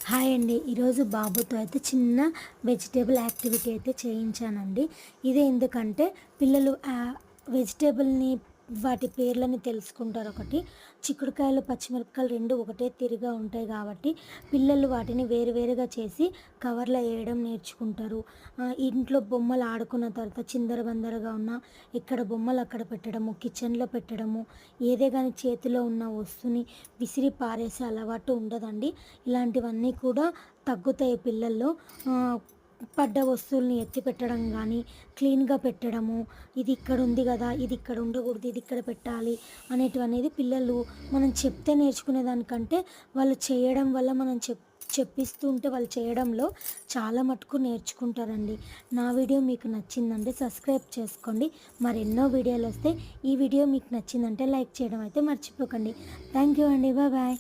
Hi అండి. ఈరోజు బాబుతో అయితే చిన్న వెజిటేబుల్ యాక్టివిటీ అయితే చేయించానండి. ఇదే ఎందుకంటే పిల్లలు వెజిటేబుల్ని వాటి పేర్లని తెలుసుకుంటారు. ఒకటి చిక్కుడుకాయలు, పచ్చిమిరపకాయలు 2 ఒకటే తీరుగా ఉంటాయి కాబట్టి పిల్లలు వాటిని వేరువేరుగా చేసి కవర్లో వేయడం నేర్చుకుంటారు. ఇంట్లో బొమ్మలు ఆడుకున్న తర్వాత చిందరబందరగా ఉన్న ఎక్కడ బొమ్మలు అక్కడ పెట్టడము, కిచెన్లో పెట్టడము, ఏదే కానీ చేతిలో ఉన్న వస్తువుని విసిరి పారేసే అలవాటు ఉండదండి. ఇలాంటివన్నీ కూడా తగ్గుతాయి పిల్లల్లో. పడ్డ వస్తువుల్ని ఎత్తి పెట్టడం కానీ, క్లీన్‌గా పెట్టడము, ఇది ఇక్కడ ఉంది గదా! ఇది ఇక్కడ ఉండకూడదు, ఇది ఇక్కడ పెట్టాలి అనేటివనేది పిల్లలు మనం చెప్తే నేర్చుకునే దానికంటే వాళ్ళు చేయడం వల్ల మనం చెప్పిస్తూ ఉంటే వాళ్ళు చేయడంలో చాలా మటుకు నేర్చుకుంటారండి. నా వీడియో మీకు నచ్చిందంటే సబ్స్క్రైబ్ చేసుకోండి. మరెన్నో వీడియోలు వస్తాయి. ఈ వీడియో మీకు నచ్చిందంటే లైక్ చేయడం అయితే మర్చిపోకండి. థ్యాంక్ యూ అండి. బాయ్.